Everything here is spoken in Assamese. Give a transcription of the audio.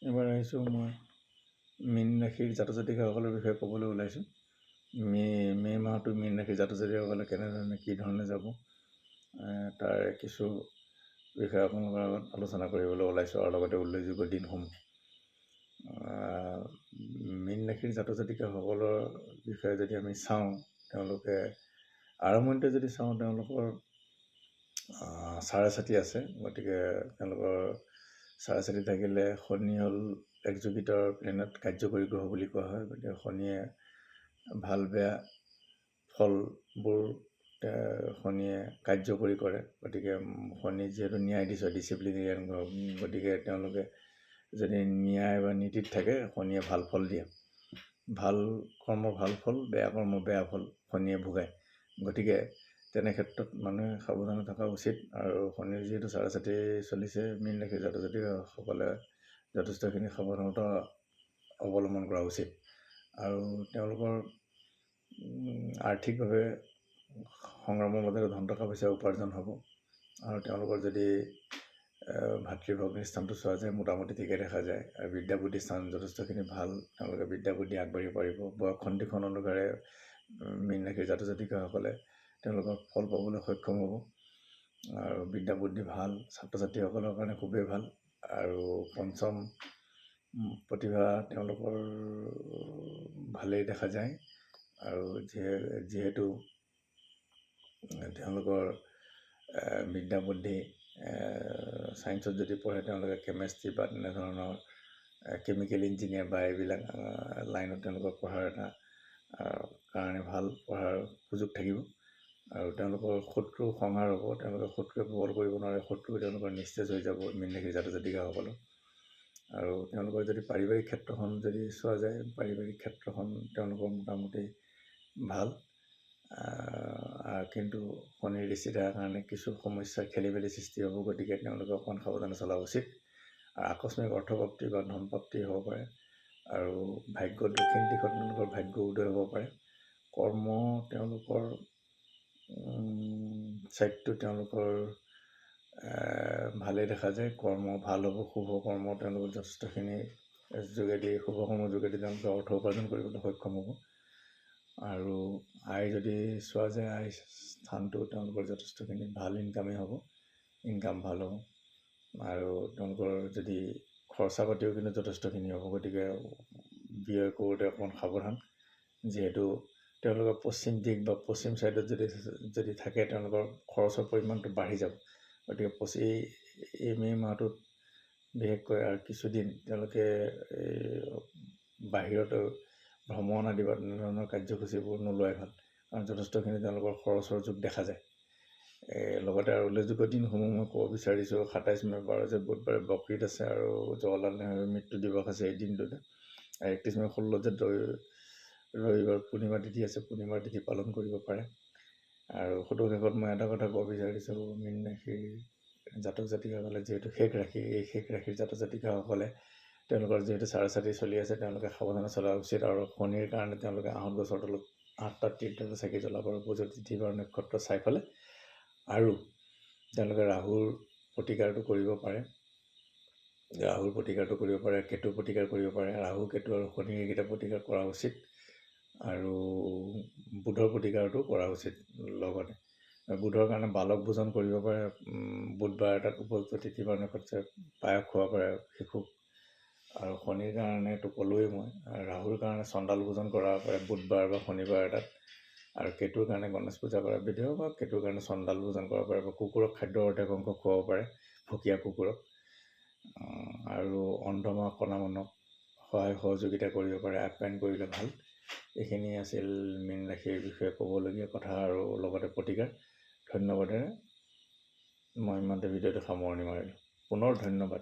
এবাৰ আহিছোঁ মই মীন ৰাশিৰ জাতক জাতিকাসকলৰ বিষয়ে ক'বলৈ ওলাইছোঁ। মে মাহটো মীন ৰাশিৰ জাতক জাতিকাসকলে কেনেধৰণে কি ধৰণে যাব তাৰ কিছু বিষয়ে আপোনালোকৰ আগত আলোচনা কৰিবলৈ ওলাইছোঁ আৰু লগতে উল্লেখযোগ্য দিনসমূহ। মীন ৰাশিৰ জাতক জাতিকাসকলৰ বিষয়ে যদি আমি চাওঁ, তেওঁলোকে আৰম্ভণিতে যদি চাওঁ তেওঁলোকৰ চাৰে আছে। গতিকে তেওঁলোকৰ চাৰে থাকিলে শনি হ'ল একযোগিতৰ প্লেনেট, কাৰ্যকৰী গ্ৰহ বুলি কোৱা হয়। গতিকে শনিয়ে ভাল বেয়া ফলবোৰ শনিয়ে কাৰ্যকৰী কৰে। গতিকে শনি যিহেতু ন্যায়াধীশ, ডিচিপ্লিনেৰিয়ান গ্ৰহ, গতিকে তেওঁলোকে যদি ন্যায় বা নীতিত থাকে শনিয়ে ভাল ফল দিয়ে। ভাল কৰ্মৰ ভাল ফল, বেয়া কৰ্মৰ বেয়া ফল শনিয়ে ভোগায়। গতিকে তেনে ক্ষেত্ৰত মানুহে সাৱধানে থকা উচিত। আৰু শনিৰ যিহেতু চাৰে চলিছে, মীন ৰাশিৰ জাতক জাতিকাসকলে যথেষ্টখিনি সাৱধানতা অৱলম্বন কৰা উচিত। আৰু তেওঁলোকৰ আৰ্থিকভাৱে সংগ্ৰামৰ মাজেৰে ধন টকা পইচা উপাৰ্জন হ'ব। আৰু তেওঁলোকৰ যদি ভাতৃ ভগ্নীৰ স্থানটো চোৱা যায়, মোটামুটি ঠিকে দেখা যায়। আৰু বিদ্যা বুদ্ধি স্থান যথেষ্টখিনি ভাল, তেওঁলোকে বিদ্যা বুদ্ধি আগবাঢ়িব পাৰিব। বয়সন্ধিখন অনুসাৰে মীন ৰাশিৰ জাতক জাতিকাসকলে তেওঁলোকৰ ফল পাবলৈ সক্ষম হ'ব। আৰু বিদ্যা বুদ্ধি ভাল, ছাত্ৰ ছাত্ৰীসকলৰ কাৰণে খুবেই ভাল। আৰু পঞ্চম প্ৰতিভা তেওঁলোকৰ ভালেই দেখা যায়। আৰু যিহেতু তেওঁলোকৰ বিদ্যা বুদ্ধি ছায়েন্সত যদি পঢ়ে, তেওঁলোকে কেমেষ্ট্ৰি বা তেনেধৰণৰ কেমিকেল ইঞ্জিনিয়াৰ বা এইবিলাক লাইনত তেওঁলোকৰ পঢ়াৰ এটা কাৰণে ভাল, পঢ়াৰ সুযোগ থাকিব। আৰু তেওঁলোকৰ শত্ৰু সংহাৰ হ'ব, তেওঁলোকে শত্ৰুৱে প্ৰবল কৰিব নোৱাৰে, শত্ৰু তেওঁলোকৰ নিস্তেজ হৈ যাব মীন ৰাশিৰ জাতক জাতিকাসকলৰ। আৰু তেওঁলোকৰ যদি পাৰিবাৰিক ক্ষেত্ৰখন যদি চোৱা যায়, পাৰিবাৰিক ক্ষেত্ৰখন তেওঁলোকৰ মোটামুটি ভাল। কিন্তু শনিৰ দৃষ্টি থকাৰ কাৰণে কিছু সমস্যাৰ খেলি মেলি সৃষ্টি হ'ব। গতিকে তেওঁলোকে অকণমান সাৱধানে চলা উচিত। আৰু আকস্মিক অৰ্থপ্ৰাপ্তি বা ধনপ্ৰাপ্তি হ'ব পাৰে। আৰু ভাগ্য দক্ষিণ দিশত তেওঁলোকৰ ভাগ্য উদয় হ'ব পাৰে। কৰ্ম তেওঁলোকৰ চাইডটো তেওঁলোকৰ ভালেই দেখা যায়। কৰ্ম ভাল হ'ব, শুভ কৰ্ম তেওঁলোকৰ যথেষ্টখিনি যোগেদি, শুভ কৰ্মৰ যোগেদি তেওঁলোকে অৰ্থ উপাৰ্জন কৰিবলৈ সক্ষম হ'ব। আৰু আয় যদি চোৱা যায়, আয় স্থানটো তেওঁলোকৰ যথেষ্টখিনি ভাল, ইনকামেই হ'ব, ইনকাম ভাল হ'ব। আৰু তেওঁলোকৰ যদি খৰচা পাতিও কিন্তু যথেষ্টখিনি হ'ব। গতিকে ব্যয় কৰোঁতে অকণমান সাৱধান। যিহেতু তেওঁলোকৰ পশ্চিম দিশ বা পশ্চিম ছাইডত যদি থাকে, তেওঁলোকৰ খৰচৰ পৰিমাণটো বাঢ়ি যাব। গতিকে এই মে মাহটোত বিশেষকৈ আৰু কিছুদিন তেওঁলোকে বাহিৰত ভ্ৰমণ আদি বা তেনেধৰণৰ কাৰ্যসূচীবোৰ নোলোৱাই ভাল। কাৰণ যথেষ্টখিনি তেওঁলোকৰ খৰচৰ যোগ দেখা যায়। লগতে আৰু উল্লেখযোগ্য দিনসমূহ মই ক'ব বিচাৰিছোঁ। 27 মে 12 বুধবাৰে বকৰীদ আছে আৰু জৱাহৰলাল নেহৰুৰ মৃত্যু দিৱস আছে এই দিনটোতে। আৰু 31 মে 16 ৰবিবাৰ পূৰ্ণিমা তিথি আছে, পূৰ্ণিমাৰ তিথি পালন কৰিব পাৰে। আৰু শেষত মই এটা কথা ক'ব বিচাৰিছোঁ, মীন ৰাশিৰ জাতক জাতিকাসকলে যিহেতু শেষ ৰাশি, এই শেষ ৰাশিৰ জাতক জাতিকাসকলে তেওঁলোকৰ যিহেতু চাৰে চলি আছে, তেওঁলোকে সাৱধানে চলা উচিত। আৰু শনিৰ কাৰণে তেওঁলোকে আঁহত গছৰ তলত 8টা তীৰ্থতে চাকি জ্বলাব আৰু তিথি বাৰ নক্ষত্ৰ চাই পেলাই। আৰু তেওঁলোকে ৰাহুৰ প্ৰতিকাৰটো কৰিব পাৰে। কেতুৰ প্ৰতিকাৰ কৰিব পাৰে। ৰাহু, কেতু আৰু শনিৰ এইকেইটা প্ৰতিকাৰ কৰা উচিত। আৰু বুধৰ প্ৰতিকাৰটো কৰা উচিত লগতে। বুধৰ কাৰণে বালক ভোজন কৰিব পাৰে। বুধবাৰ এটাত উপযুক্ত তিথি বাৰ নক্ষত্ৰত পায়স খুৱাব পাৰে শিশুক। আৰু শনিৰ কাৰণেতো ক'লোৱেই মই। ৰাহুৰ কাৰণে চণ্ডাল ভোজন কৰাব পাৰে বুধবাৰ বা শনিবাৰ এটাত। আৰু কেতুৰ কাৰণে গণেশ পূজা কৰা বিধেয় বা কেতুৰ কাৰণে চণ্ডাল ভোজন কৰিব পাৰে, বা কুকুৰক খাদ্যৰ অৰ্ধেক অংশ খুৱাব পাৰে, ভুকীয়া কুকুৰক। আৰু অন্ধমা কণা মানুহক সহায় সহযোগিতা কৰিব পাৰে, আপ্যায়ন কৰিলে ভাল। এইখিনি আছিল মীন ৰাশিৰ বিষয়ে ক'বলগীয়া কথা আৰু লগতে প্ৰতিকাৰ। ধন্যবাদেৰে মই ইমানতে ভিডিঅ'টো সামৰণি মাৰিলোঁ। পুনৰ ধন্যবাদ।